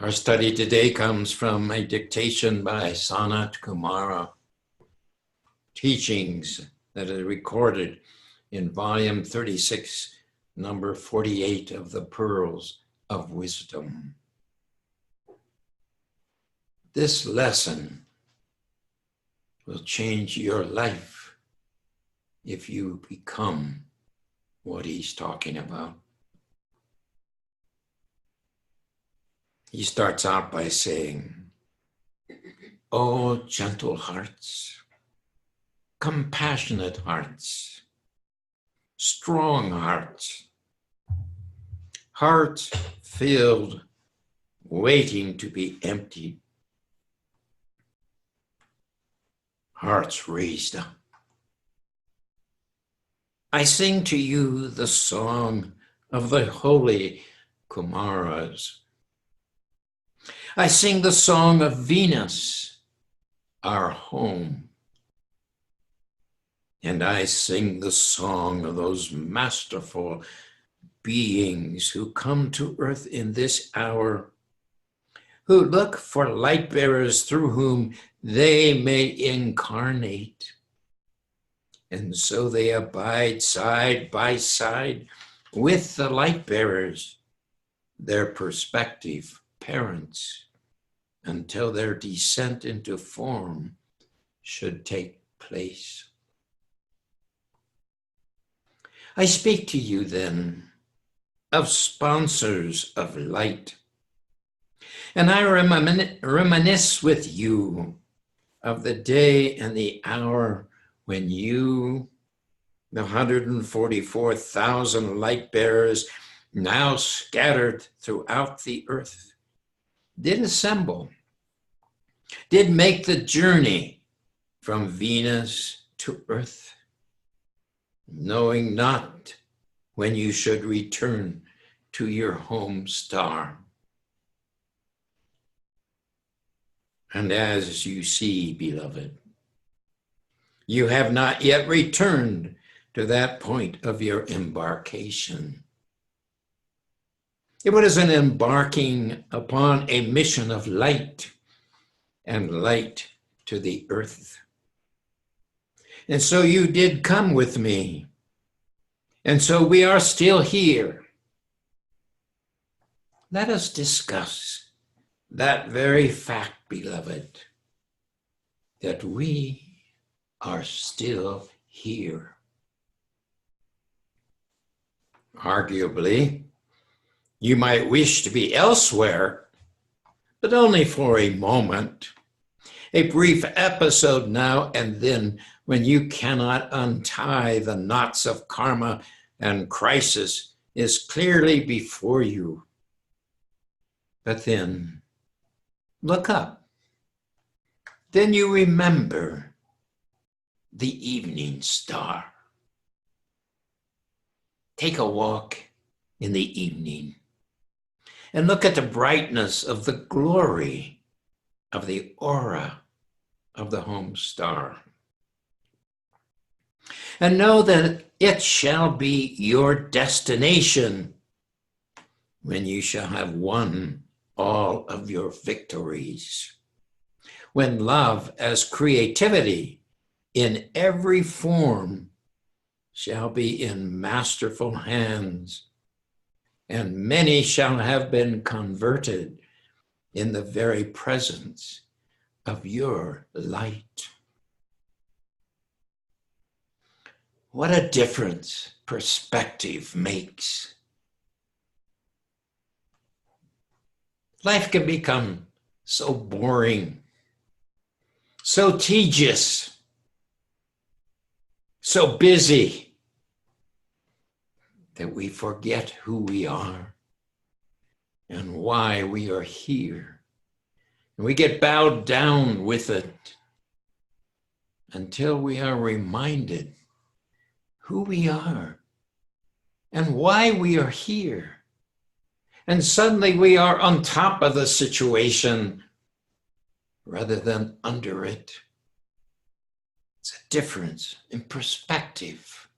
Our study today comes from a dictation by Sanat Kumara, teachings that are recorded in volume 36, number 48 of the Pearls of Wisdom. This lesson will change your life if you become what he's talking about. He starts out by saying, "Oh, gentle hearts, compassionate hearts, strong hearts, hearts filled, waiting to be emptied, hearts raised up. I sing to you the song of the holy Kumaras. I sing the song of Venus, our home. And I sing the song of those masterful beings who come to earth in this hour, who look for light bearers through whom they may incarnate. And so they abide side by side with the light bearers, their prospective parents, until their descent into form should take place. I speak to you then of sponsors of light, and I reminisce with you of the day and the hour when you, the 144,000 light bearers now scattered throughout the earth, did assemble, did make the journey from Venus to earth, knowing not when you should return to your home star. And as you see, beloved, you have not yet returned to that point of your embarkation. It was an embarking upon a mission of light and light to the earth. And so you did come with me. And so we are still here. Let us discuss that very fact, beloved, that we are still here. Arguably, you might wish to be elsewhere, but only for a moment, a brief episode now and then when you cannot untie the knots of karma and crisis is clearly before you. But then, look up. Then you remember the evening star. Take a walk in the evening and look at the brightness of the glory of the aura of the home star. And know that it shall be your destination when you shall have won all of your victories. When love as creativity in every form shall be in masterful hands, and many shall have been converted in the very presence of your light. What a difference perspective makes. Life can become so boring, so tedious, so busy that we forget who we are and why we are here. And we get bowed down with it until we are reminded who we are and why we are here. And suddenly we are on top of the situation rather than under it. It's a difference in perspective.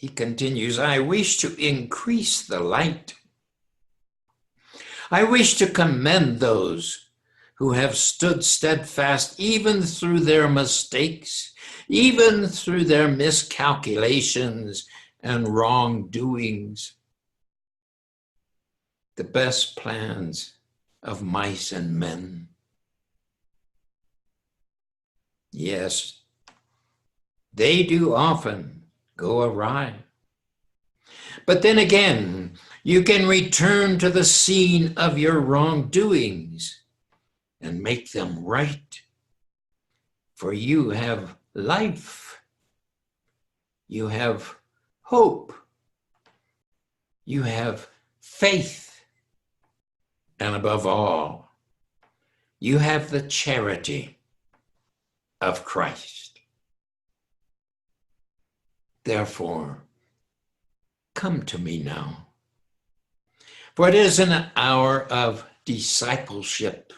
He continues, I wish to increase the light I wish to commend those who have stood steadfast even through their mistakes, even through their miscalculations and wrongdoings. The best plans of mice and men. Yes, they do often go awry. But then again, you can return to the scene of your wrongdoings and make them right. For you have life. You have hope. You have faith. And above all, you have the charity of Christ. Therefore, come to me now. For it is an hour of discipleship.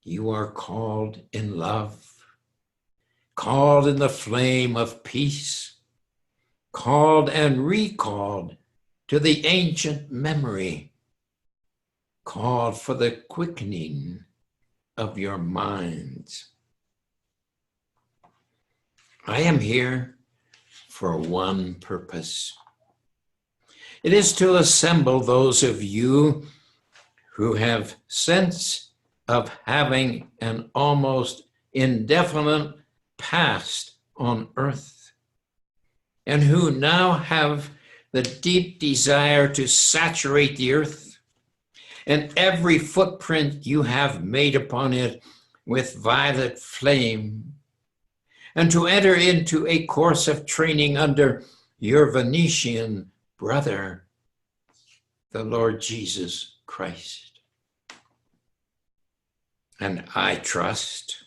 You are called in love, called in the flame of peace, called and recalled to the ancient memory, called for the quickening of your minds. I am here for one purpose. It is to assemble those of you who have sense of having an almost indefinite past on earth, and who now have the deep desire to saturate the earth and every footprint you have made upon it with violet flame, and to enter into a course of training under your Venetian brother, the Lord Jesus Christ. And I trust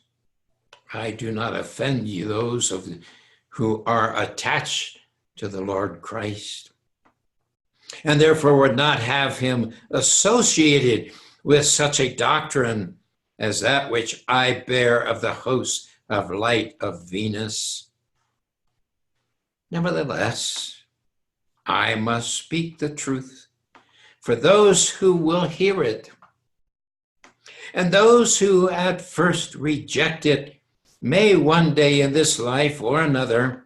I do not offend you, those who are attached to the Lord Christ, and therefore would not have him associated with such a doctrine as that which I bear of the host of light of Venus. Nevertheless, I must speak the truth for those who will hear it. And those who at first reject it may one day in this life or another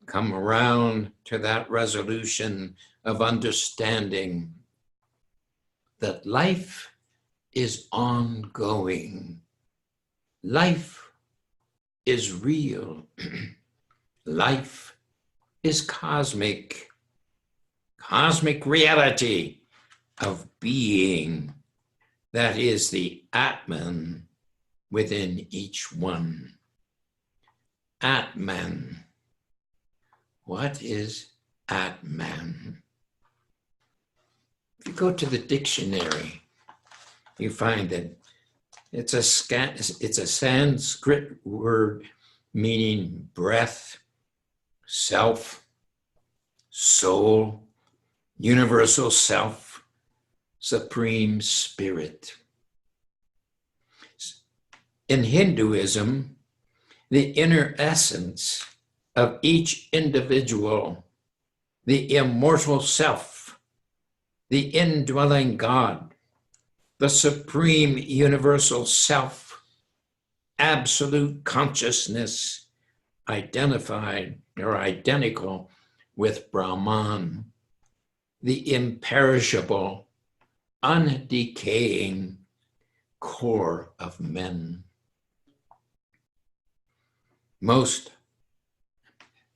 come around to that resolution of understanding that life is ongoing. Life is real. Life is cosmic reality of being. That is the Atman within each one. Atman. What is Atman? If you go to the dictionary, you find that it's a Sanskrit word meaning breath, self, soul, universal self, supreme spirit. In Hinduism, the inner essence of each individual, the immortal self, the indwelling God, the supreme universal self, absolute consciousness, identified or identical with Brahman, the imperishable, undecaying core of men.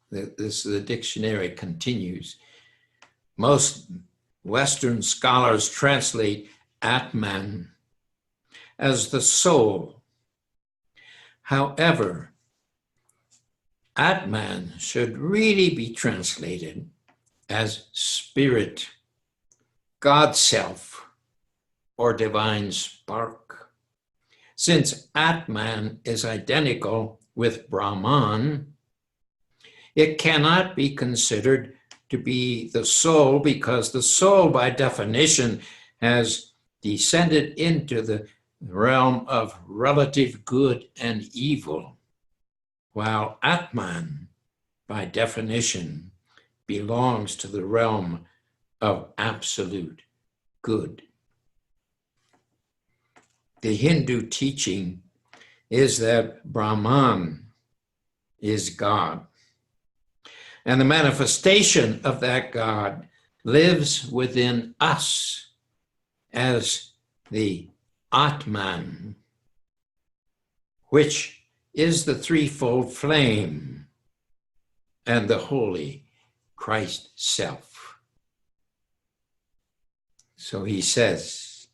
The dictionary continues, most Western scholars translate Atman as the soul. However, Atman should really be translated as spirit, God self, or divine spark. Since Atman is identical with Brahman, it cannot be considered to be the soul, because the soul, by definition, has descended into the realm of relative good and evil, while Atman, by definition, belongs to the realm of absolute good. The Hindu teaching is that Brahman is God. And the manifestation of that God lives within us as the Atman, which is the threefold flame and the holy Christ self. So he says,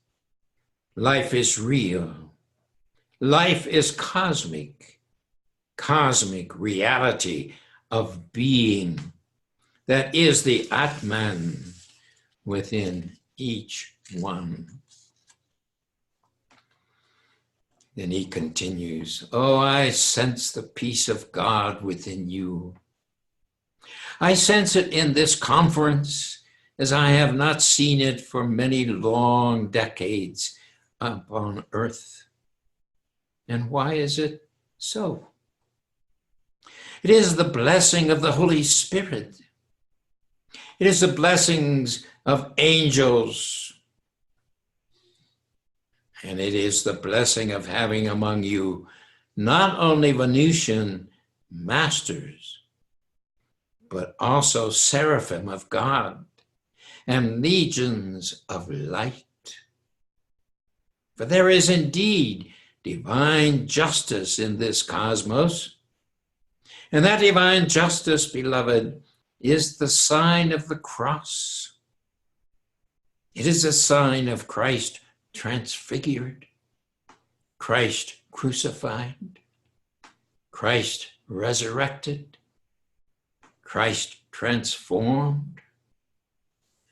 life is real. Life is cosmic reality of being that is the Atman within each one. Then he continues, oh, I sense the peace of God within you. I sense it in this conference as I have not seen it for many long decades upon earth. And why is it so? It is the blessing of the Holy Spirit. It is the blessings of angels. And it is the blessing of having among you not only Venusian masters, but also seraphim of God and legions of light. For there is indeed divine justice in this cosmos. And that divine justice, beloved, is the sign of the cross. It is a sign of Christ transfigured, Christ crucified, Christ resurrected, Christ transformed,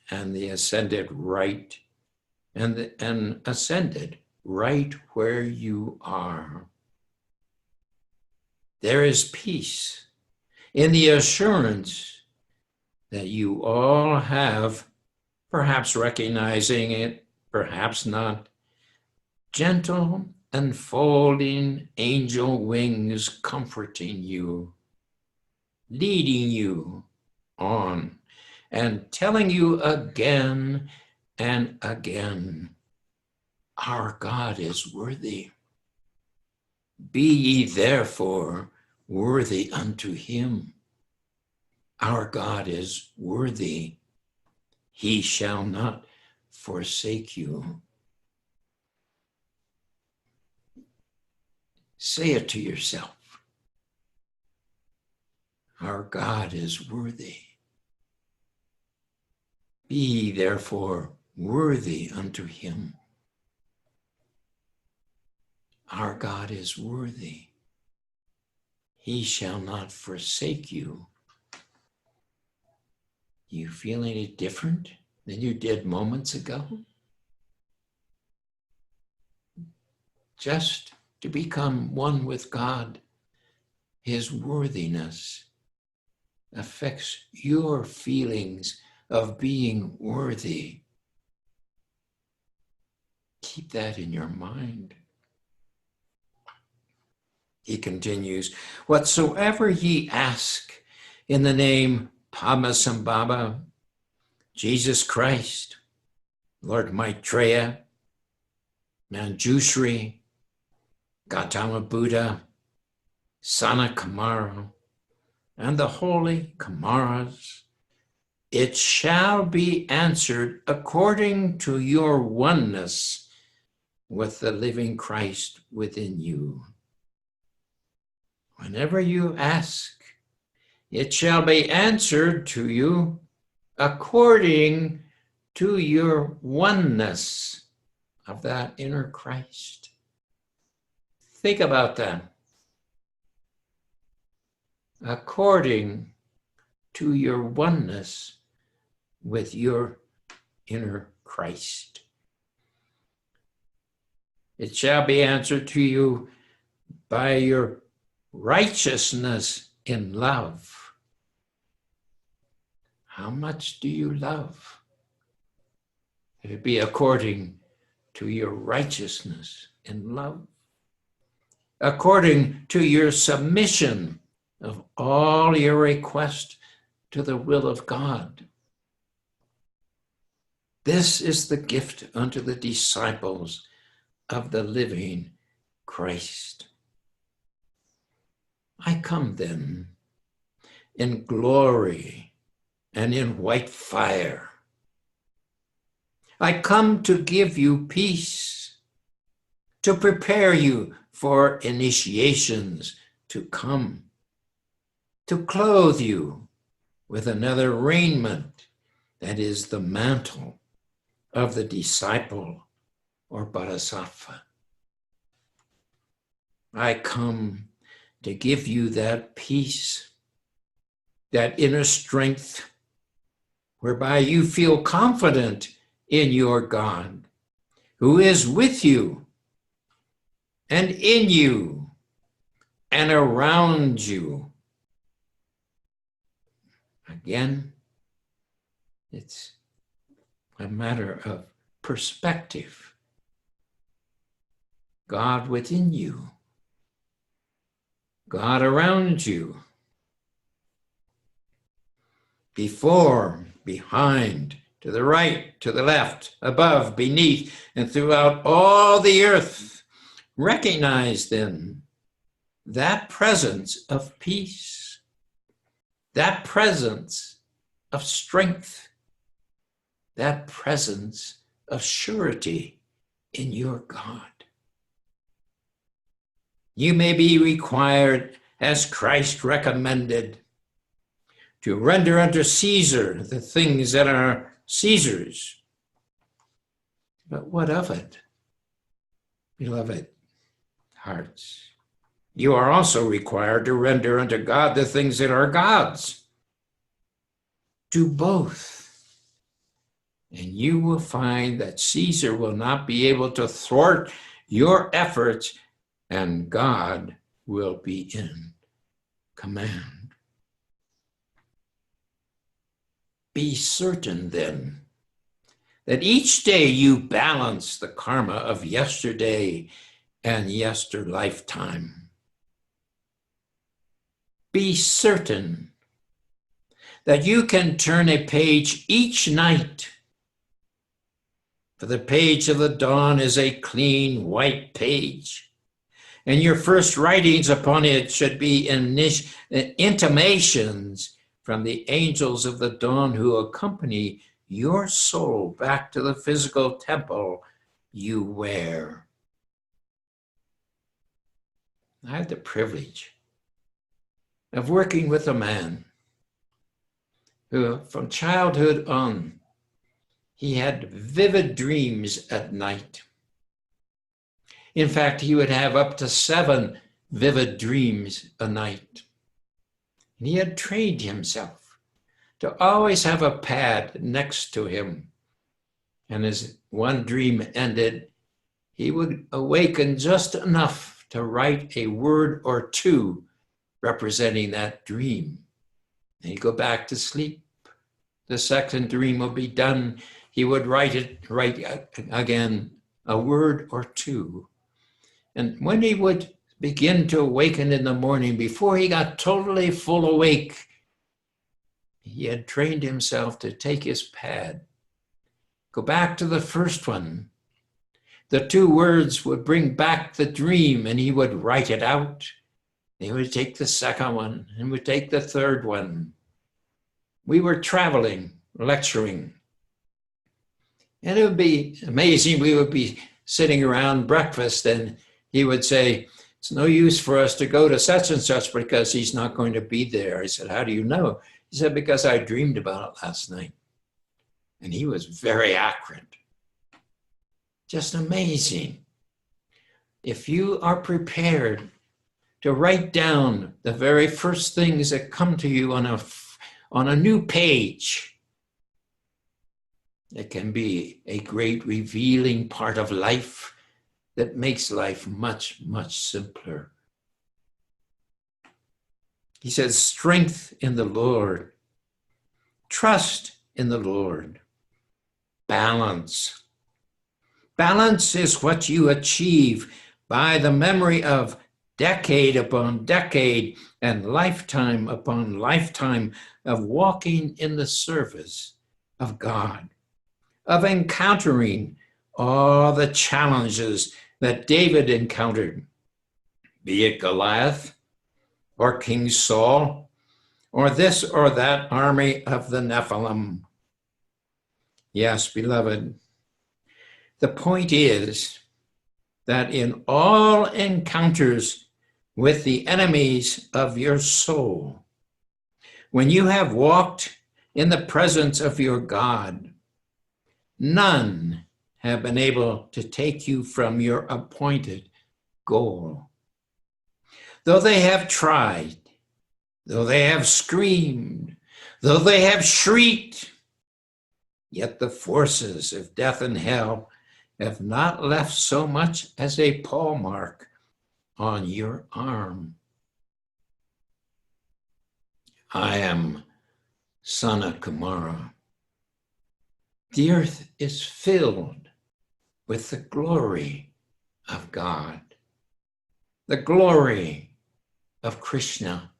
and the ascended right, and ascended right where you are. There is peace in the assurance that you all have, perhaps recognizing it, perhaps not, gentle unfolding angel wings comforting you, leading you on, and telling you again and again, our God is worthy. Be ye therefore worthy unto him. Our God is worthy. He shall not forsake you. Say it to yourself. Our God is worthy. Be ye therefore worthy unto him. Our God is worthy. He shall not forsake you. You feel any different than you did moments ago? Just to become one with God, his worthiness affects your feelings of being worthy. Keep that in your mind. He continues, whatsoever ye ask in the name Padmasambhava, Jesus Christ, Lord Maitreya, Manjushri, Gautama Buddha, Sanat Kumara, and the holy Kumaras, it shall be answered according to your oneness with the living Christ within you. Whenever you ask, it shall be answered to you according to your oneness of that inner Christ. Think about that. According to your oneness with your inner Christ. It shall be answered to you by your righteousness in love. How much do you love? If it be according to your righteousness in love, according to your submission of all your requests to the will of God. This is the gift unto the disciples of the living Christ. I come then in glory and in white fire. I come to give you peace, to prepare you for initiations to come, to clothe you with another raiment that is the mantle of the disciple or bodhisattva. I come to give you that peace, that inner strength, whereby you feel confident in your God, who is with you and in you and around you. Again, it's a matter of perspective. God within you, God around you, before, behind, to the right, to the left, above, beneath, and throughout all the earth. Recognize then that presence of peace, that presence of strength, that presence of surety in your God. You may be required, as Christ recommended, to render unto Caesar the things that are Caesar's. But what of it, beloved hearts? You are also required to render unto God the things that are God's. Do both. And you will find that Caesar will not be able to thwart your efforts, and God will be in command. Be certain then that each day you balance the karma of yesterday and yester lifetime. Be certain that you can turn a page each night, for the page of the dawn is a clean white page, and your first writings upon it should be intimations from the angels of the dawn who accompany your soul back to the physical temple you wear. I had the privilege of working with a man who, from childhood on, he had vivid dreams at night. In fact, he would have up to 7 vivid dreams a night. And he had trained himself to always have a pad next to him. And as one dream ended, he would awaken just enough to write a word or two representing that dream. And he'd go back to sleep. The second dream would be done. He would write again a word or two. And when he would begin to awaken in the morning, before he got totally full awake, he had trained himself to take his pad, go back to the first one. The 2 words would bring back the dream, and he would write it out. He would take the second one and would take the third one. We were traveling, lecturing. And it would be amazing. We would be sitting around breakfast, and he would say, it's no use for us to go to such and such because he's not going to be there. I said, how do you know? He said, because I dreamed about it last night. And he was very accurate. Just amazing. If you are prepared to write down the very first things that come to you on a new page, it can be a great revealing part of life that makes life much, much simpler. He says, strength in the Lord, trust in the Lord, balance. Balance is what you achieve by the memory of decade upon decade and lifetime upon lifetime of walking in the service of God, of encountering all the challenges that David encountered, be it Goliath or King Saul or this or that army of the Nephilim. Yes, beloved, the point is that in all encounters with the enemies of your soul, when you have walked in the presence of your God, none have been able to take you from your appointed goal. Though they have tried, though they have screamed, though they have shrieked, yet the forces of death and hell have not left so much as a paw mark on your arm. I am Sana Kumara. The earth is filled with the glory of God, the glory of Krishna,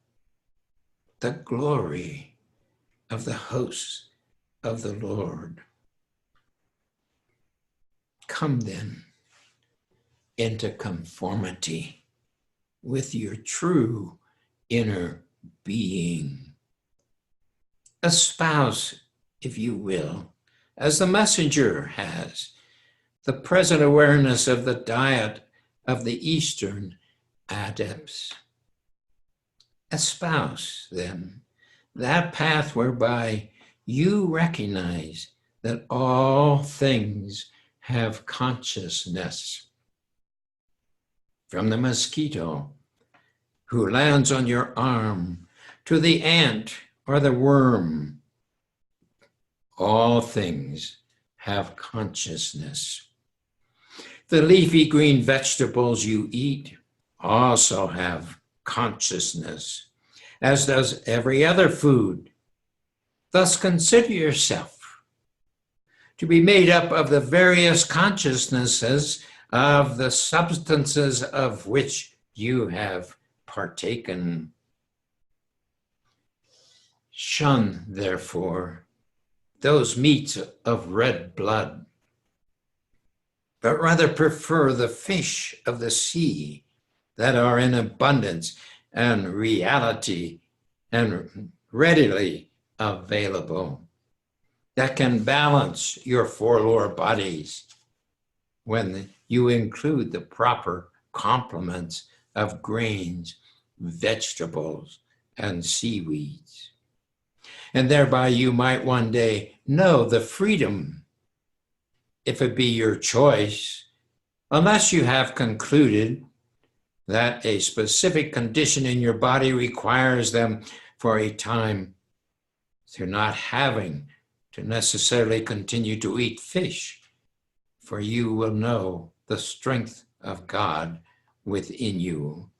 the glory of the hosts of the Lord. Come then into conformity with your true inner being. Espouse, if you will, as the messenger has, the present awareness of the diet of the Eastern adepts. Espouse, then, that path whereby you recognize that all things have consciousness. From the mosquito who lands on your arm to the ant or the worm, all things have consciousness. The leafy green vegetables you eat also have consciousness, as does every other food. Thus consider yourself to be made up of the various consciousnesses of the substances of which you have partaken. Shun, therefore, those meats of red blood, but rather prefer the fish of the sea that are in abundance and reality and readily available, that can balance your forlorn bodies when you include the proper complements of grains, vegetables, and seaweeds. And thereby you might one day know the freedom, if it be your choice, unless you have concluded that a specific condition in your body requires them for a time, through not having to necessarily continue to eat fish, for you will know the strength of God within you.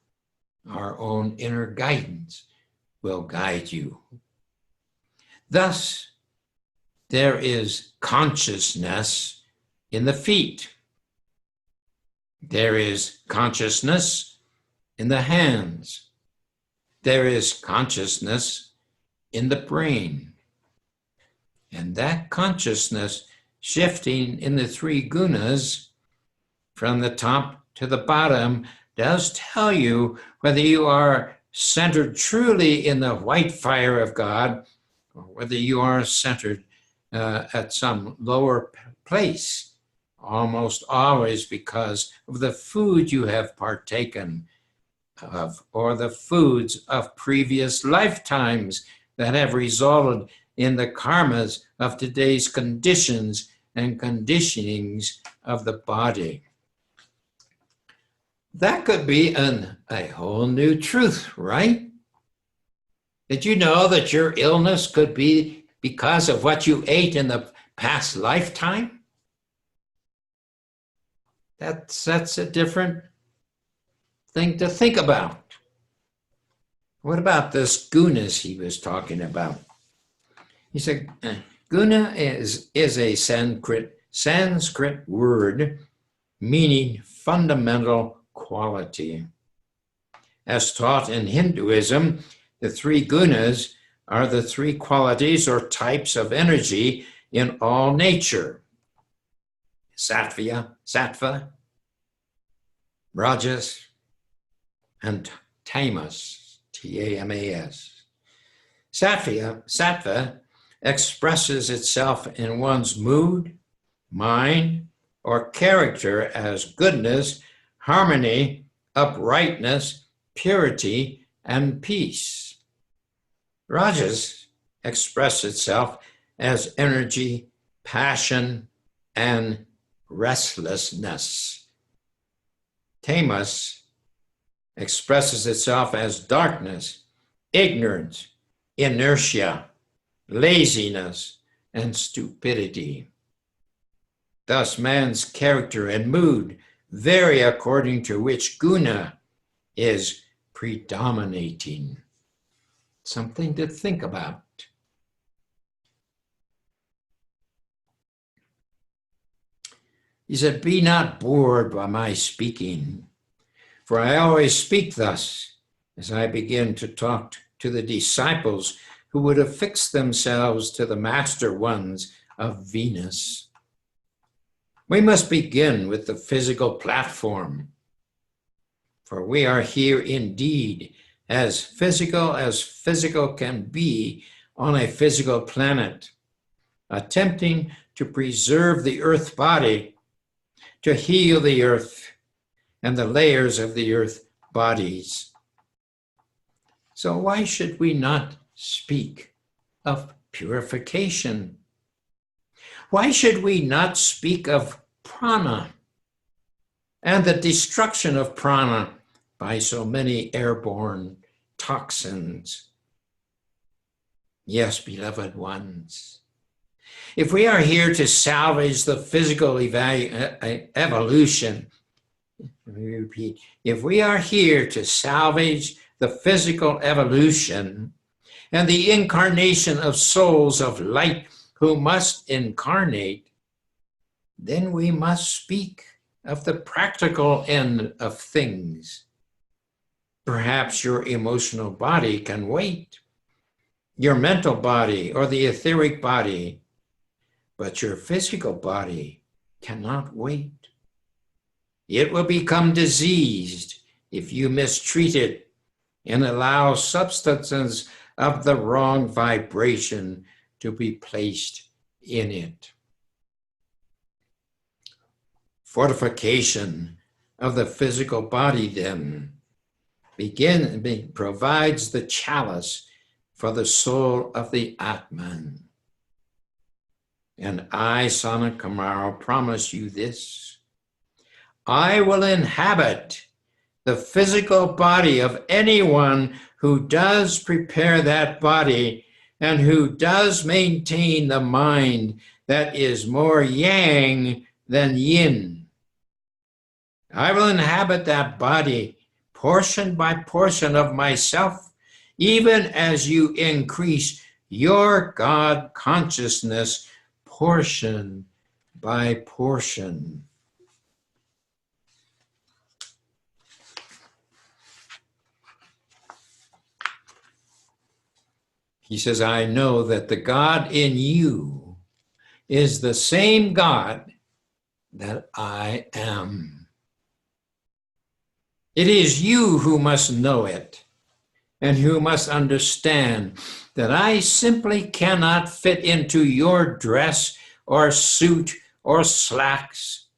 Our own inner guidance will guide you. Thus, there is consciousness in the feet. There is consciousness in the hands. There is consciousness in the brain. And that consciousness shifting in the three gunas from the top to the bottom does tell you whether you are centered truly in the white fire of God or whether you are centered at some lower place, almost always because of the food you have partaken of or the foods of previous lifetimes that have resulted in the karmas of today's conditions and conditionings of the body. That could be a whole new truth, right? Did you know that your illness could be because of what you ate in the past lifetime? That's a different thing to think about. What about this gunas he was talking about? He said, guna is a Sanskrit word meaning fundamental quality. As taught in Hinduism, the three gunas are the three qualities or types of energy in all nature. Sattva, Rajas, and Tamas, Tamas. Sattva expresses itself in one's mood, mind, or character as goodness, harmony, uprightness, purity, and peace. Rajas express itself as energy, passion, and restlessness. Tamas expresses itself as darkness, ignorance, inertia, laziness, and stupidity. Thus, man's character and mood vary according to which guna is predominating. Something to think about. He said, "Be not bored by my speaking, for I always speak thus as I begin to talk to the disciples who would affix themselves to the master ones of Venus. We must begin with the physical platform, for we are here indeed as physical can be on a physical planet, attempting to preserve the earth body, to heal the earth and the layers of the earth bodies. So why should we not speak of purification? Why should we not speak of prana and the destruction of prana by so many airborne toxins? Yes, beloved ones, if we are here to salvage the physical evolution, let me repeat, if we are here to salvage the physical evolution and the incarnation of souls of light who must incarnate, then we must speak of the practical end of things. Perhaps your emotional body can wait, your mental body or the etheric body, but your physical body cannot wait. It will become diseased if you mistreat it and allow substances of the wrong vibration to be placed in it. Fortification of the physical body then provides the chalice for the soul of the Atman. And I, Sanat Kumara, promise you this: I will inhabit the physical body of anyone who does prepare that body and who does maintain the mind that is more yang than yin. I will inhabit that body portion by portion of myself, even as you increase your God consciousness portion by portion. He says, I know that the God in you is the same God that I am. It is you who must know it and who must understand that I simply cannot fit into your dress or suit or slacks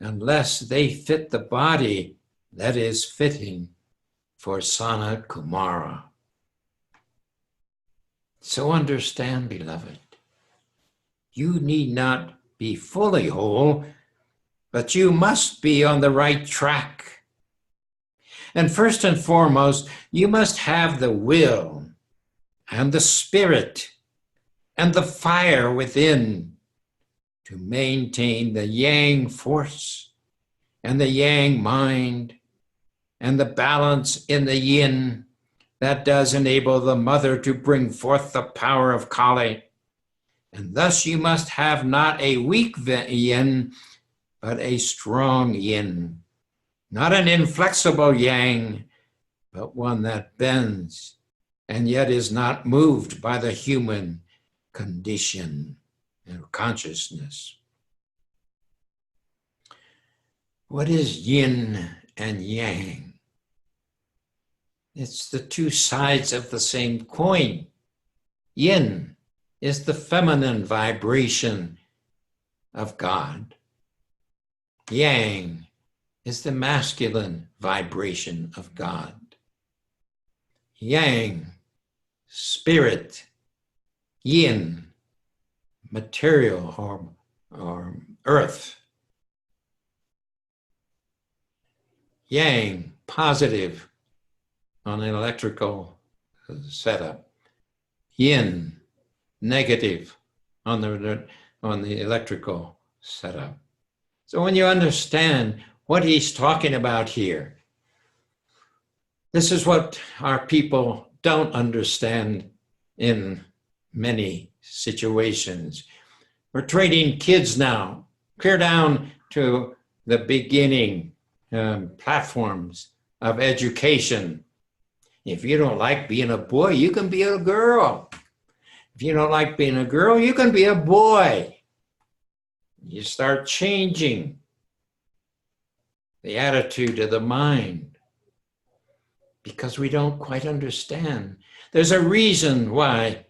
unless they fit the body that is fitting for Sanat Kumara. So understand, beloved, you need not be fully whole, but you must be on the right track. And first and foremost, you must have the will and the spirit and the fire within to maintain the yang force and the yang mind and the balance in the yin that does enable the mother to bring forth the power of Kali. And thus you must have not a weak yin, but a strong yin. Not an inflexible yang, but one that bends and yet is not moved by the human condition and consciousness. What is yin and yang? It's the two sides of the same coin. Yin is the feminine vibration of God. Yang is the masculine vibration of God. Yang, spirit. Yin, material or earth. Yang, positive on an electrical setup. Yin, negative on the electrical setup. So when you understand what he's talking about here, this is what our people don't understand in many situations. We're training kids now, clear down to the beginning platforms of education. If you don't like being a boy, you can be a girl. If you don't like being a girl, you can be a boy. You start changing the attitude of the mind because we don't quite understand. There's a reason why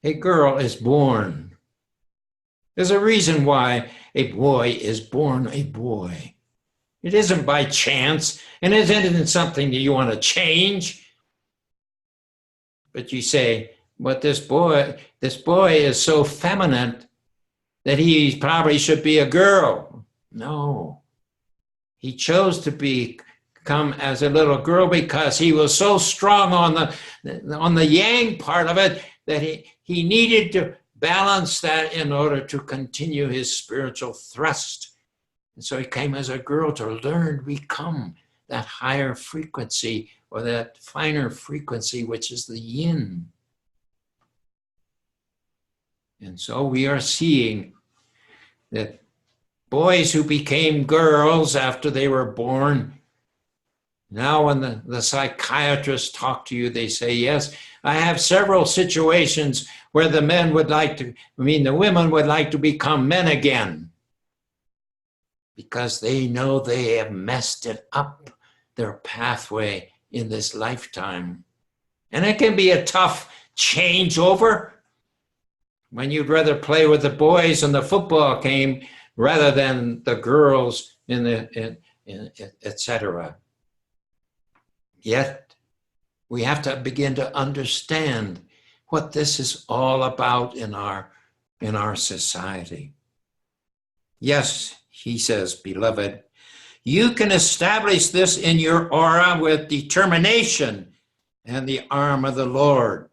a girl is born. There's a reason why a boy is born a boy. It isn't by chance, and it isn't something that you want to change. But you say, but this boy is so feminine that he probably should be a girl. No. He chose to become as a little girl because he was so strong on the yang part of it that he needed to balance that in order to continue his spiritual thrust. And so he came as a girl to learn to become that higher frequency or that finer frequency, which is the yin. And so we are seeing that boys who became girls after they were born, now when the psychiatrists talk to you, they say, yes, I have several situations where the women would like to become men again because they know they have messed it up, their pathway in this lifetime. And it can be a tough changeover when you'd rather play with the boys in the football game rather than the girls etc. Yet, we have to begin to understand what this is all about in our society. Yes, he says, beloved, you can establish this in your aura with determination and the arm of the Lord,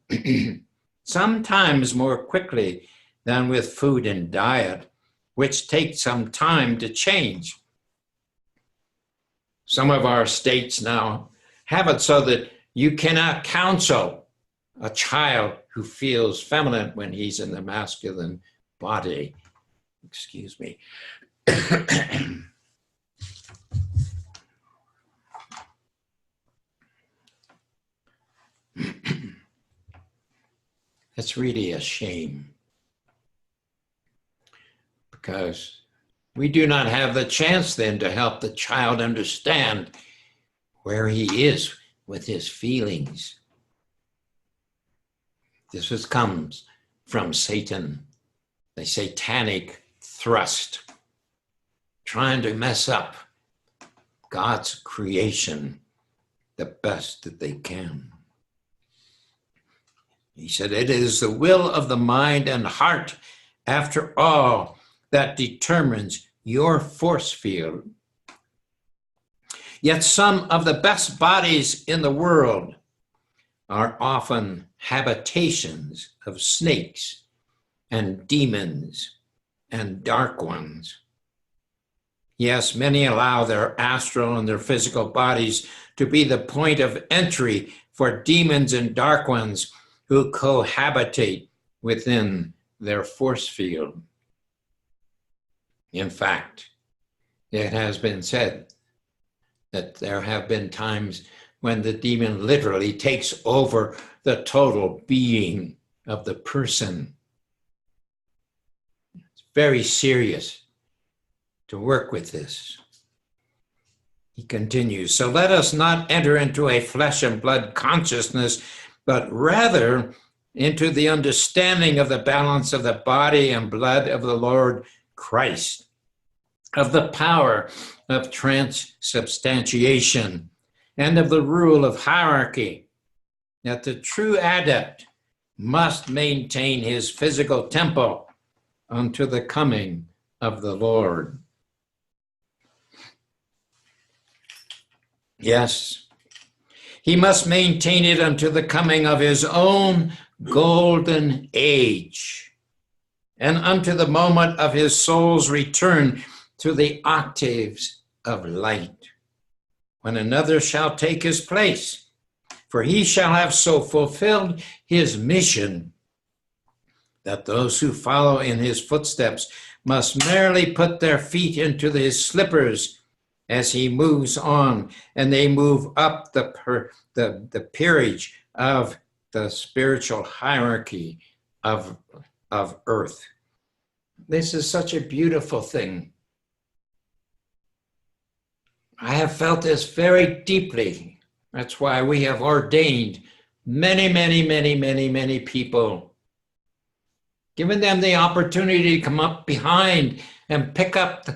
sometimes more quickly than with food and diet, which take some time to change. Some of our states now have it so that you cannot counsel a child who feels feminine when he's in the masculine body. Excuse me. It's really a shame because we do not have the chance then to help the child understand where he is with his feelings. This comes from Satan, the satanic thrust, trying to mess up God's creation the best that they can. He said, it is the will of the mind and heart, after all, that determines your force field. Yet some of the best bodies in the world are often habitations of snakes and demons and dark ones. Yes, many allow their astral and their physical bodies to be the point of entry for demons and dark ones who cohabitate within their force field. In fact, it has been said that there have been times when the demon literally takes over the total being of the person. It's very serious to work with this. He continues, so let us not enter into a flesh and blood consciousness, but rather into the understanding of the balance of the body and blood of the Lord Christ, of the power of transubstantiation, and of the rule of hierarchy, that the true adept must maintain his physical temple unto the coming of the Lord. Yes, he must maintain it unto the coming of his own golden age, and unto the moment of his soul's return to the octaves of light, when another shall take his place, for he shall have so fulfilled his mission that those who follow in his footsteps must merely put their feet into his slippers as he moves on, and they move up the peerage of the spiritual hierarchy of earth. This is such a beautiful thing. I have felt this very deeply. That's why we have ordained many people, giving them the opportunity to come up behind and pick up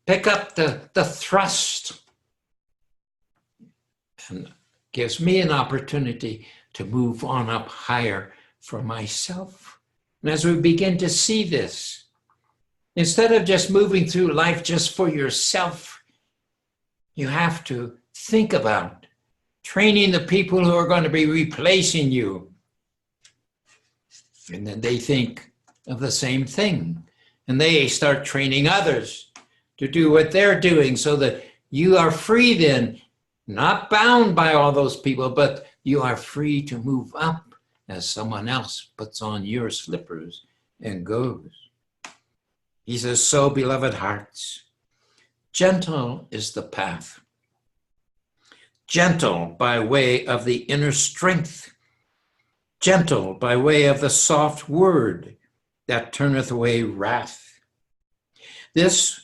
the thrust, and gives me an opportunity to move on up higher for myself. And as we begin to see this, instead of just moving through life just for yourself, you have to think about training the people who are going to be replacing you. And then they think of the same thing, and they start training others to do what they're doing, so that you are free then, not bound by all those people, but you are free to move up as someone else puts on your slippers and goes. He says, so beloved hearts, gentle is the path. Gentle by way of the inner strength. Gentle by way of the soft word that turneth away wrath. This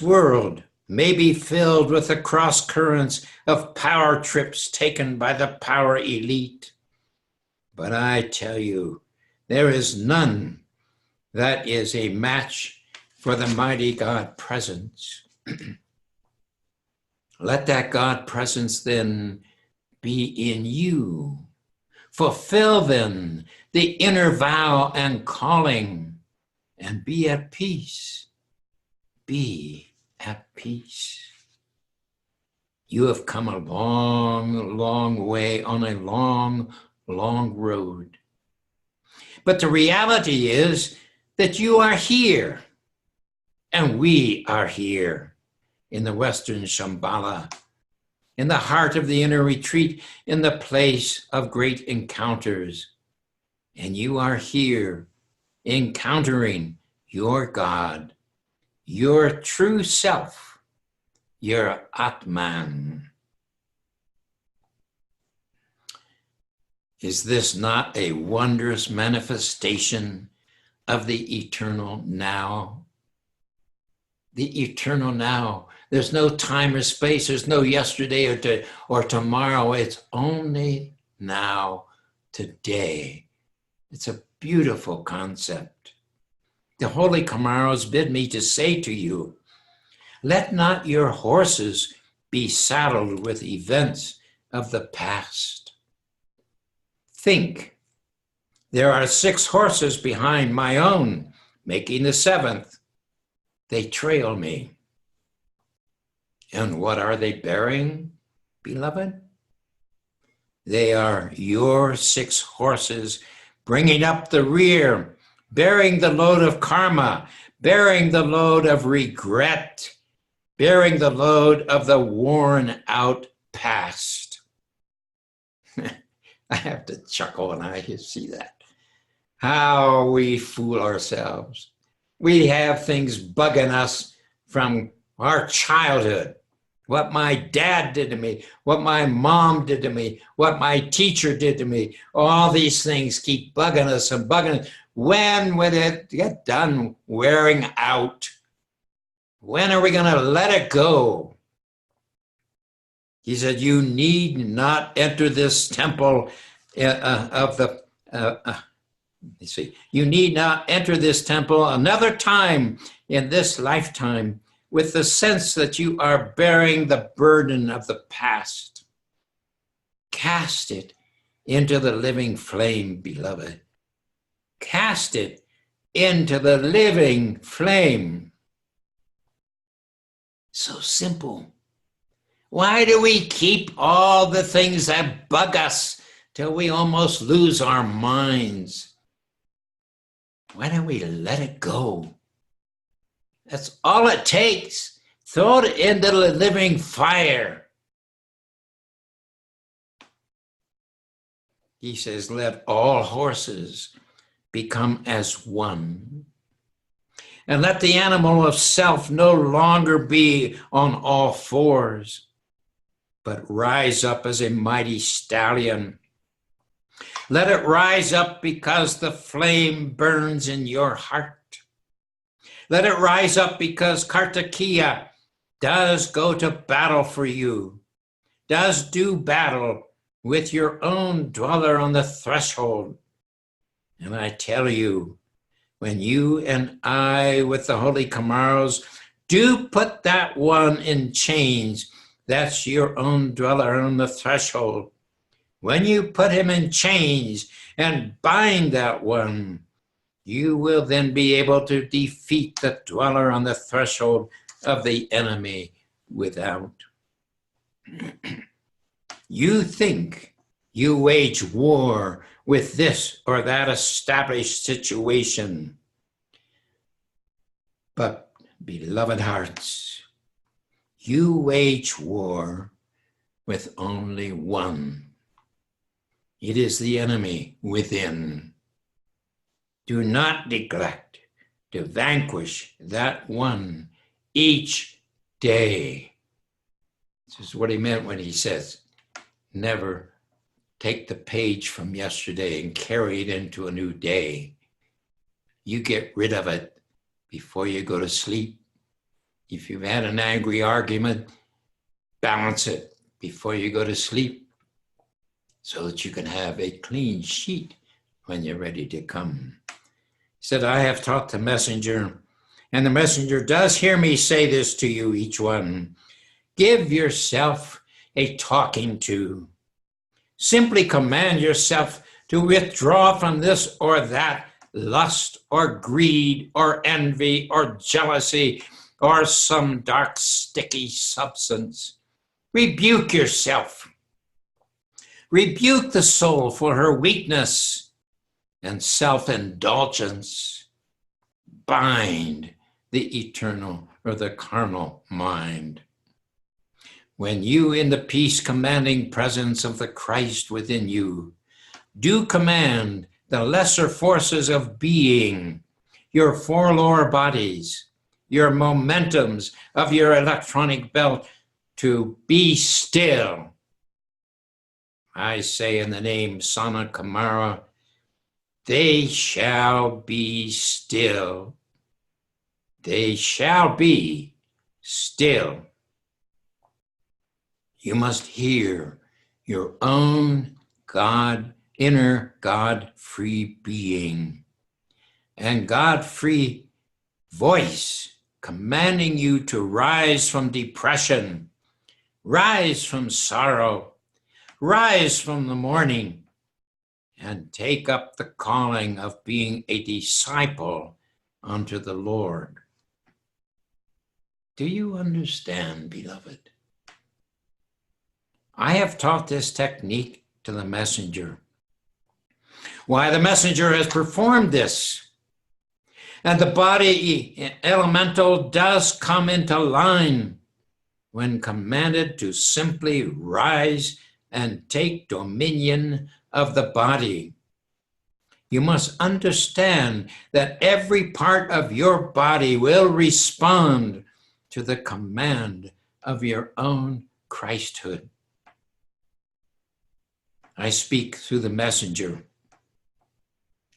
world may be filled with the cross currents of power trips taken by the power elite. But I tell you, there is none that is a match for the mighty God presence. Let that God presence then be in you. Fulfill then the inner vow and calling, and be at peace. Be at peace. You have come a long way on a long road. But the reality is that you are here, and we are here in the Western Shambhala, in the heart of the inner retreat, in the place of great encounters. And you are here encountering your God, your true self, your Atman. Is this not a wondrous manifestation of the eternal now? The eternal now. There's no time or space. There's no yesterday or tomorrow. It's only now, today. It's a beautiful concept. The holy Kamaros bid me to say to you, let not your horses be saddled with events of the past. Think, there are 6 horses behind my own, making the 7th. They trail me. And what are they bearing, beloved? They are your 6 horses bringing up the rear, bearing the load of karma, bearing the load of regret, bearing the load of the worn out past. I have to chuckle when I see that. How we fool ourselves. We have things bugging us from our childhood. What my dad did to me, what my mom did to me, what my teacher did to me. All these things keep bugging us and bugging us. When will it get done wearing out? When are we going to let it go? He said, you need not enter this temple you need not enter this temple another time in this lifetime with the sense that you are bearing the burden of the past. Cast it into the living flame, beloved. Cast it into the living flame. So simple. Why do we keep all the things that bug us till we almost lose our minds? Why don't we let it go? That's all it takes. Throw it into the living fire. He says, let all horses become as one. And let the animal of self no longer be on all fours, but rise up as a mighty stallion. Let it rise up because the flame burns in your heart. Let it rise up because Kartikeya does go to battle for you, does do battle with your own dweller on the threshold. And I tell you, when you and I with the Holy Kamaros do put that one in chains, that's your own dweller on the threshold. When you put him in chains and bind that one, you will then be able to defeat the dweller on the threshold of the enemy without. You think you wage war with this or that established situation. But, beloved hearts, you wage war with only one. It is the enemy within. Do not neglect to vanquish that one each day. This is what he meant when he says, never take the page from yesterday and carry it into a new day. You get rid of it before you go to sleep. If you've had an angry argument, balance it before you go to sleep so that you can have a clean sheet when you're ready to come. He said, I have taught the messenger, and the messenger does hear me say this to you, each one. Give yourself a talking to. Simply command yourself to withdraw from this or that lust or greed or envy or jealousy or some dark, sticky substance. Rebuke yourself. Rebuke the soul for her weakness and self-indulgence. Bind the eternal or the carnal mind. When you, in the peace-commanding presence of the Christ within you, do command the lesser forces of being, your four lower bodies, your momentums of your electronic belt to be still. I say in the name Sanat Kumara, they shall be still. They shall be still. You must hear your own God, inner God-free being and God-free voice commanding you to rise from depression, rise from sorrow, rise from the mourning, and take up the calling of being a disciple unto the Lord. Do you understand, beloved? I have taught this technique to the messenger. Why, the messenger has performed this. And the body elemental does come into line when commanded to simply rise and take dominion of the body. You must understand that every part of your body will respond to the command of your own Christhood. I speak through the messenger.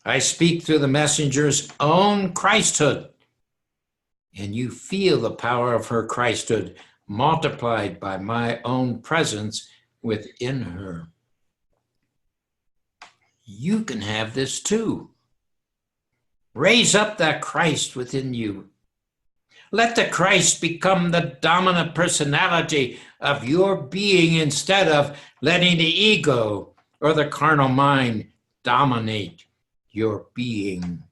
I speak through the messenger's own Christhood. And you feel the power of her Christhood multiplied by my own presence within her. You can have this too. Raise up that Christ within you. Let the Christ become the dominant personality of your being instead of letting the ego or the carnal mind dominate your being.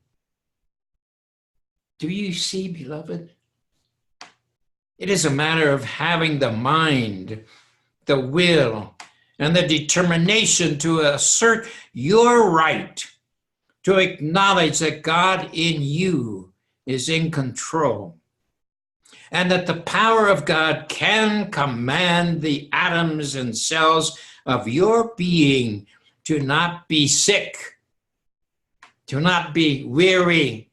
Do you see, beloved? It is a matter of having the mind, the will, and the determination to assert your right to acknowledge that God in you is in control, and that the power of God can command the atoms and cells of your being to not be sick, to not be weary,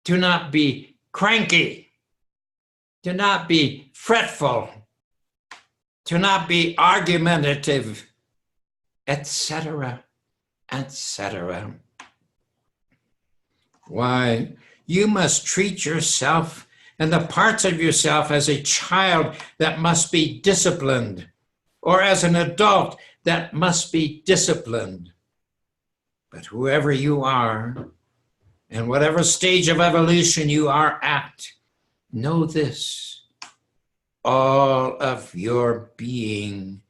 to not be cranky, to not be fretful, to not be argumentative, etc., etc. Why, you must treat yourself and the parts of yourself as a child that must be disciplined, or as an adult that must be disciplined. But whoever you are, and whatever stage of evolution you are at, know this: all of your being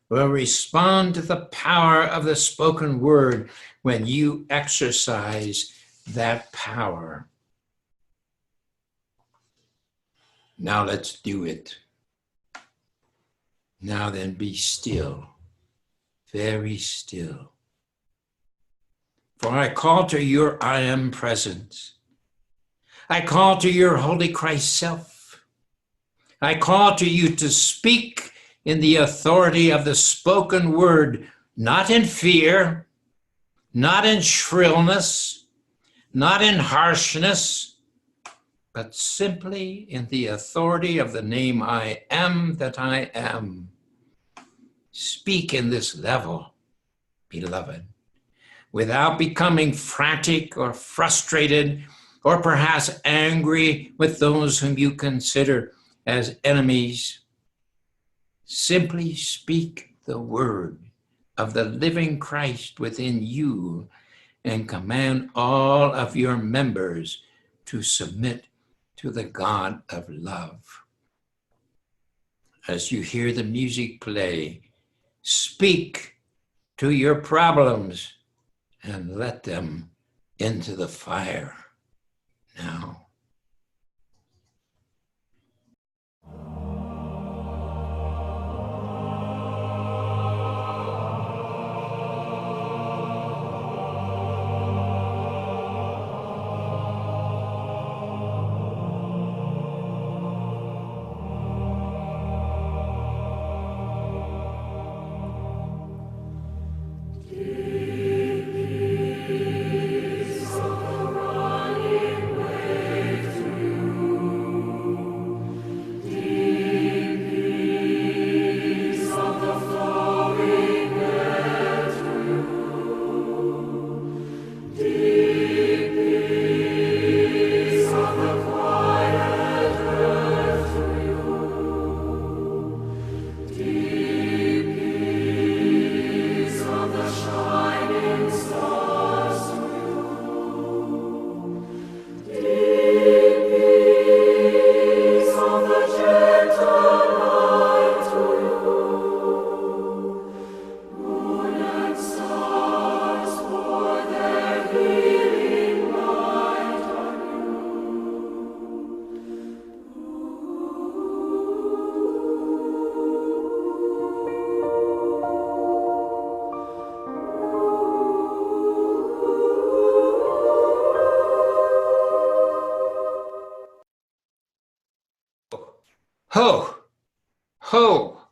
will respond to the power of the spoken word when you exercise that power. Now let's do it. Now then, be still, very still. For I call to your I am presence. I call to your Holy Christ self. I call to you to speak in the authority of the spoken word, not in fear, not in shrillness, not in harshness, but simply in the authority of the name I am that I am. Speak in this level, beloved, without becoming frantic or frustrated or perhaps angry with those whom you consider as enemies. Simply speak the word of the living Christ within you and command all of your members to submit to the God of love. As you hear the music play, speak to your problems and let them into the fire now. Ho, ho.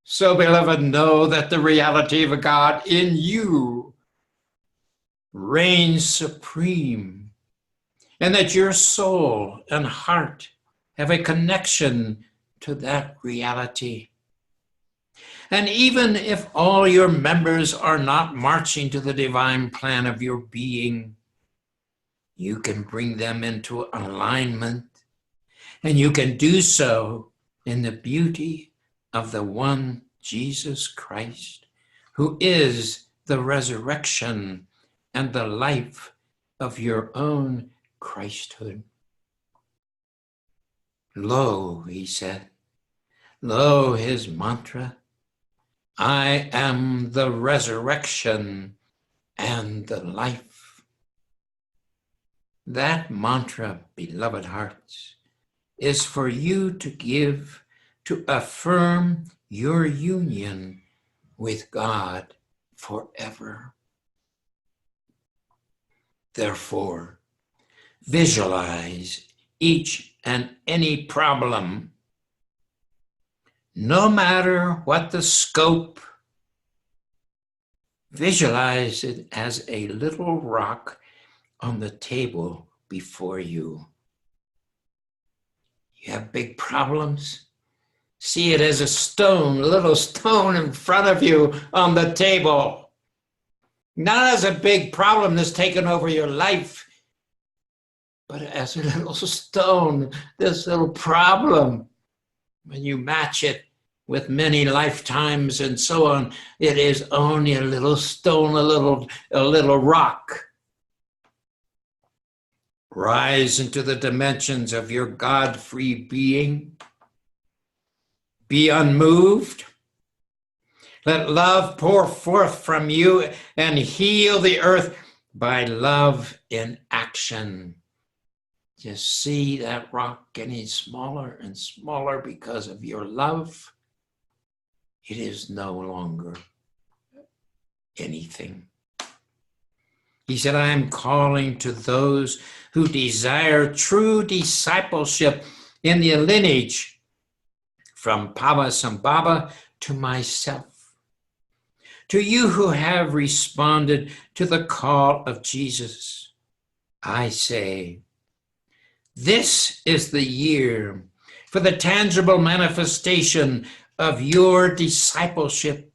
So, beloved, know that the reality of God in you reigns supreme, and that your soul and heart have a connection to that reality. And even if all your members are not marching to the divine plan of your being, you can bring them into alignment And you can do so in the beauty of the one Jesus Christ, who is the resurrection and the life of your own Christhood. Lo, he said, lo, his mantra, I am the resurrection and the life. That mantra, beloved hearts, is for you to give to affirm your union with God forever. Therefore, visualize each and any problem, no matter what the scope. Visualize it as a little rock on the table before you. You have big problems? See it as a little stone in front of you on the table. Not as a big problem that's taken over your life, but as a little stone, this little problem. When you match it with many lifetimes and so on, it is only a little stone, a little rock. Rise into the dimensions of your God-free being. Be unmoved. Let love pour forth from you and heal the earth by love in action. Just see that rock getting smaller and smaller because of your love. It is no longer anything. He said, I am calling to those who desire true discipleship in the lineage from Padmasambhava to myself. To you who have responded to the call of Jesus, I say, this is the year for the tangible manifestation of your discipleship,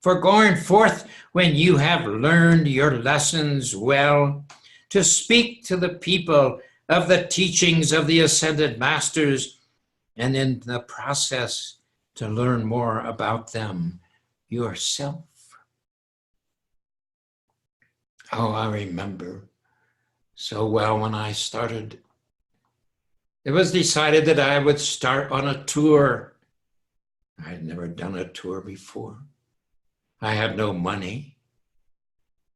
for going forth when you have learned your lessons well, to speak to the people of the teachings of the ascended masters, and in the process to learn more about them yourself. Oh, I remember so well when I started. It was decided that I would start on a tour. I had never done a tour before. I had no money,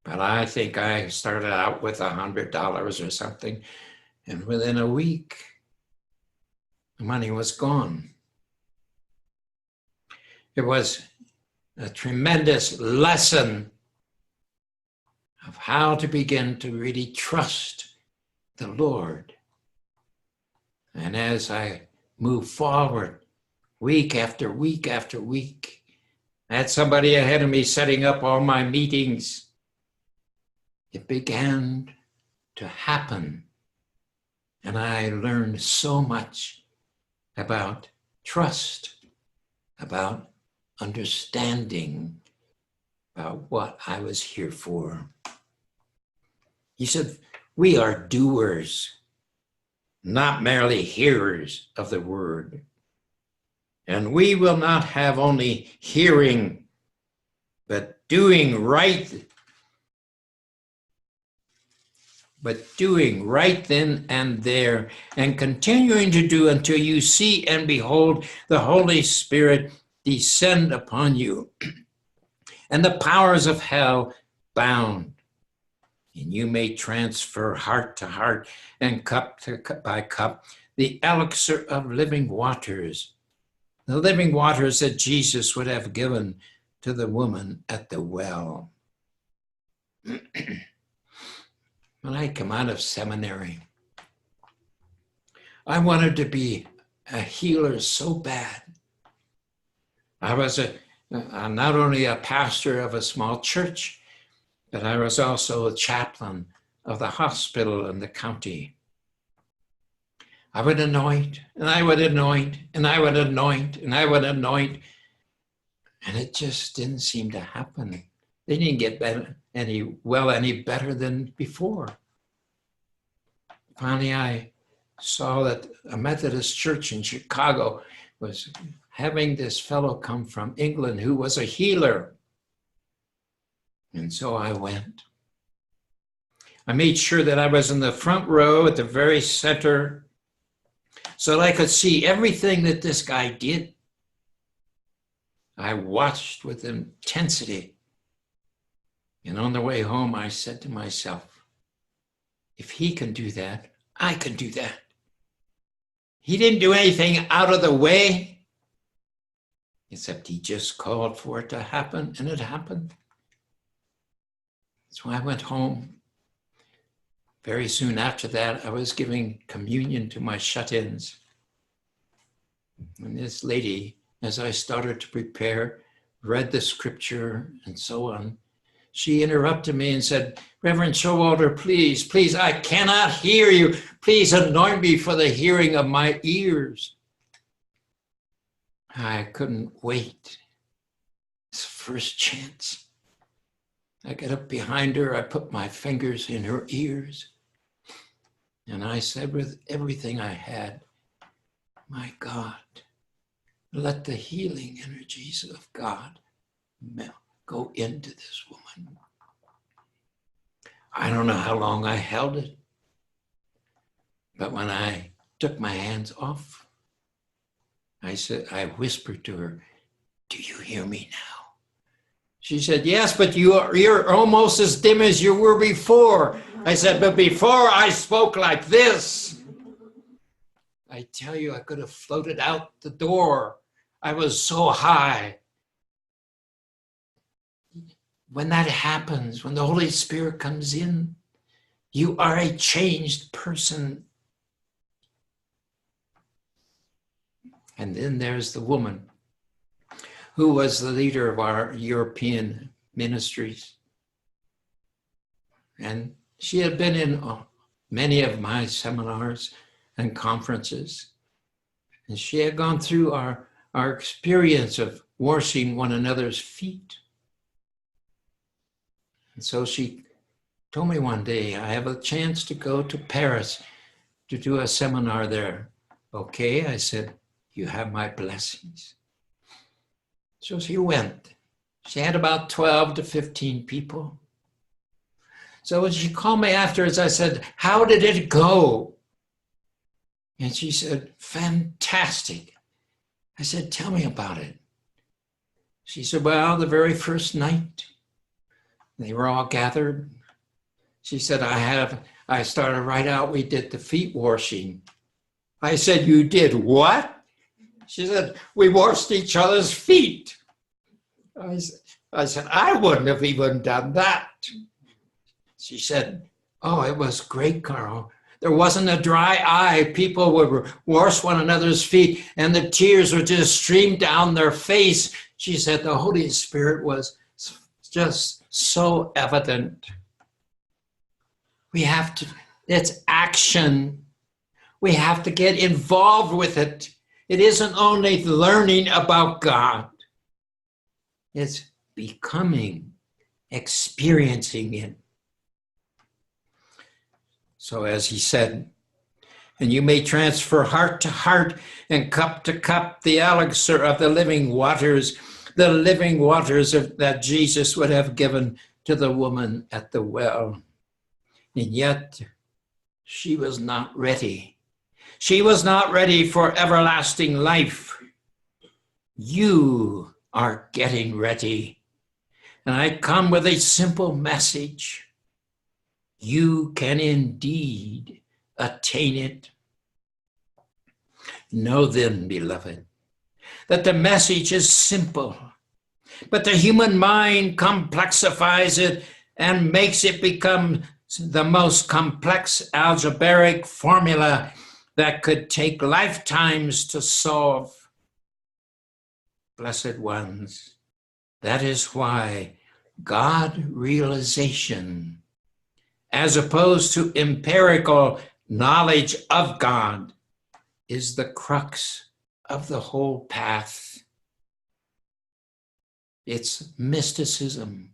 but I think I started out with $100 or something, and within a week, the money was gone. It was a tremendous lesson of how to begin to really trust the Lord. And as I moved forward, week after week after week, I had somebody ahead of me setting up all my meetings. It began to happen. And I learned so much about trust, about understanding, about what I was here for. He said, we are doers, not merely hearers of the word. And we will not have only hearing, but doing right then and there, and continuing to do until you see and behold the Holy Spirit descend upon you, and the powers of hell bound. And you may transfer heart to heart and cup by cup the elixir of living waters, the living waters that Jesus would have given to the woman at the well. When I come out of seminary, I wanted to be a healer so bad. I was not only a pastor of a small church, but I was also a chaplain of the hospital in the county. I would anoint, and I would anoint, and I would anoint, and I would anoint, and it just didn't seem to happen. They didn't get any better than before. Finally, I saw that a Methodist church in Chicago was having this fellow come from England who was a healer. And so I went. I made sure that I was in the front row at the very center so that I could see everything that this guy did. I watched with intensity. And on the way home, I said to myself, if he can do that, I can do that. He didn't do anything out of the way, except he just called for it to happen, and it happened. So I went home. Very soon after that, I was giving communion to my shut-ins. And this lady, as I started to prepare, read the scripture and so on, she interrupted me and said, Reverend Showalter, please, I cannot hear you. Please anoint me for the hearing of my ears. I couldn't wait. It's the first chance. I got up behind her. I put my fingers in her ears. And I said with everything I had, my God, let the healing energies of God go into this woman. I don't know how long I held it, but when I took my hands off, I whispered to her, do you hear me now? She said, yes, but you're almost as dim as you were before. I said, but before I spoke like this. I tell you, I could have floated out the door. I was so high. When that happens, when the Holy Spirit comes in, you are a changed person. And then there's the woman who was the leader of our European ministries. And she had been in many of my seminars and conferences. And she had gone through our experience of washing one another's feet. And so she told me one day, I have a chance to go to Paris to do a seminar there. Okay, I said, you have my blessings. So she went. She had about 12 to 15 people. So when she called me afterwards, I said, how did it go? And she said, fantastic. I said, tell me about it. She said, well, the very first night, they were all gathered. She said, I started right out, we did the feet washing. I said, you did what? She said, we washed each other's feet. I said, I wouldn't have even done that. She said, oh, it was great, Carl. There wasn't a dry eye. People would wash one another's feet and the tears would just stream down their face. She said, the Holy Spirit was just so evident. It's action. We have to get involved with it. It isn't only learning about God. It's becoming, experiencing it. So as he said, and you may transfer heart to heart and cup to cup the elixir of the living waters that Jesus would have given to the woman at the well. And yet she was not ready. She was not ready for everlasting life. You are getting ready. And I come with a simple message. You can indeed attain it. Know then, beloved, that the message is simple, but the human mind complexifies it and makes it become the most complex algebraic formula that could take lifetimes to solve. Blessed ones, that is why God realization, as opposed to empirical knowledge of God, is the crux of the whole path. It's mysticism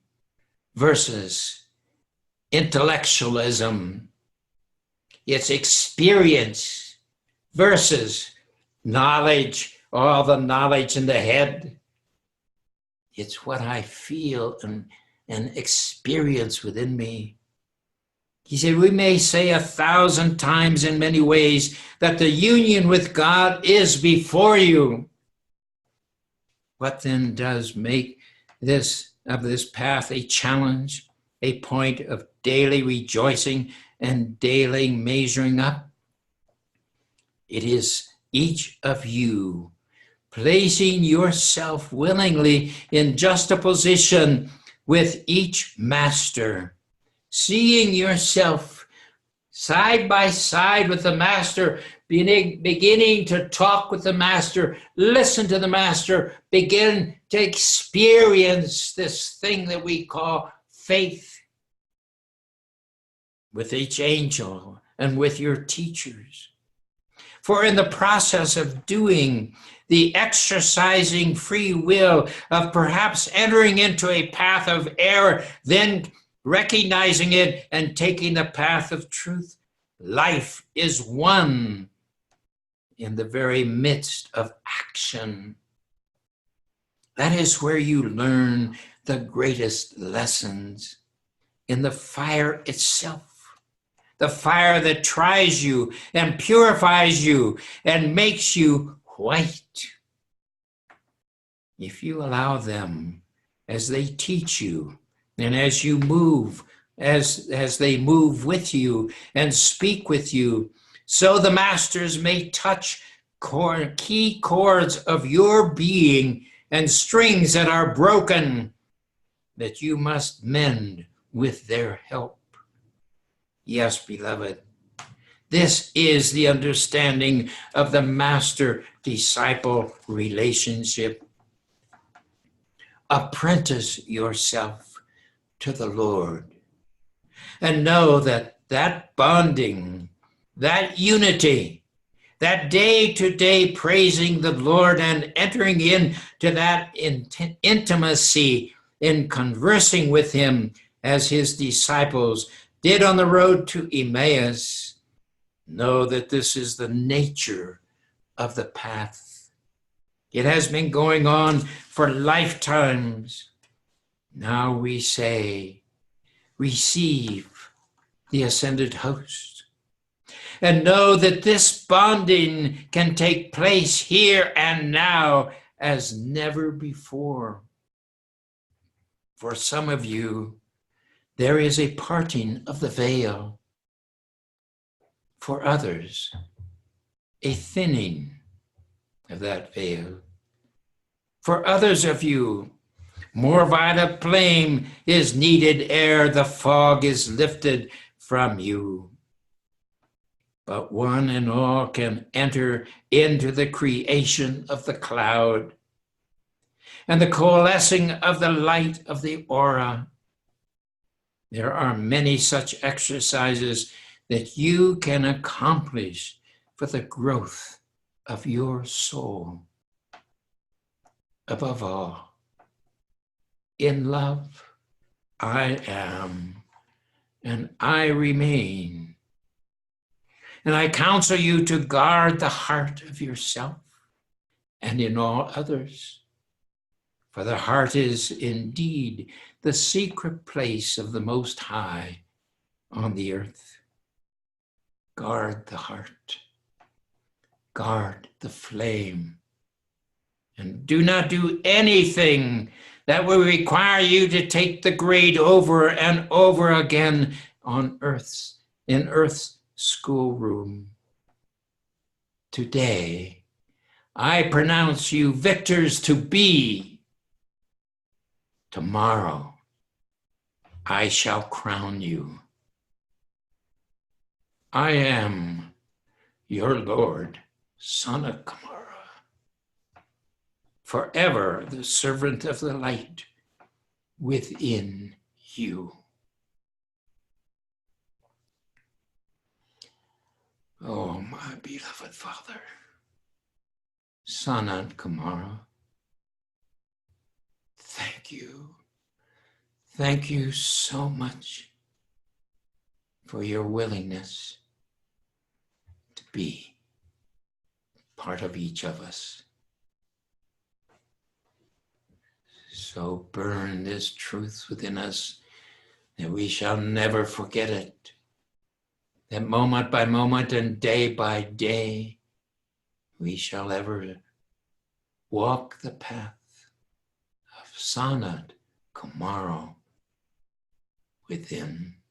versus intellectualism. It's experience versus knowledge, all the knowledge in the head. It's what I feel and experience within me. He said, we may say 1,000 times in many ways that the union with God is before you. What then does make this path a challenge, a point of daily rejoicing and daily measuring up? It is each of you placing yourself willingly in juxtaposition with each master, seeing yourself side by side with the master, beginning to talk with the master, listen to the master, begin to experience this thing that we call faith with each angel and with your teachers. For in the process of doing, the exercising free will of perhaps entering into a path of error, then recognizing it and taking the path of truth, life is won in the very midst of action. That is where you learn the greatest lessons, in the fire itself. The fire that tries you and purifies you and makes you white. If you allow them, as they teach you and as you move, as they move with you and speak with you, so the masters may touch key chords of your being and strings that are broken, that you must mend with their help. Yes, beloved, this is the understanding of the master-disciple relationship. Apprentice yourself to the Lord and know that that bonding, that unity, that day-to-day praising the Lord and entering into that intimacy in conversing with him as his disciples did on the road to Emmaus, know that this is the nature of the path. It has been going on for lifetimes. Now we say, receive the ascended host. And know that this bonding can take place here and now as never before. For some of you, there is a parting of the veil. For others, a thinning of that veil. For others of you, more violet flame is needed ere the fog is lifted from you. But one and all can enter into the creation of the cloud and the coalescing of the light of the aura. There are many such exercises that you can accomplish for the growth of your soul. Above all, in love, I am, and I remain. And I counsel you to guard the heart of yourself and in all others. For the heart is indeed the secret place of the Most High on the earth. Guard the heart. Guard the flame. And do not do anything that will require you to take the grade over and over again in Earth's schoolroom. Today, I pronounce you victors to be. Tomorrow, I shall crown you. I am your Lord, Son of Kamara, forever the servant of the light within you. Oh, my beloved Father, Sanat Kumara, thank you. Thank you so much for your willingness to be. part of each of us. So burn this truth within us that we shall never forget it, that moment by moment and day by day, we shall ever walk the path of Sanat Kumaro within.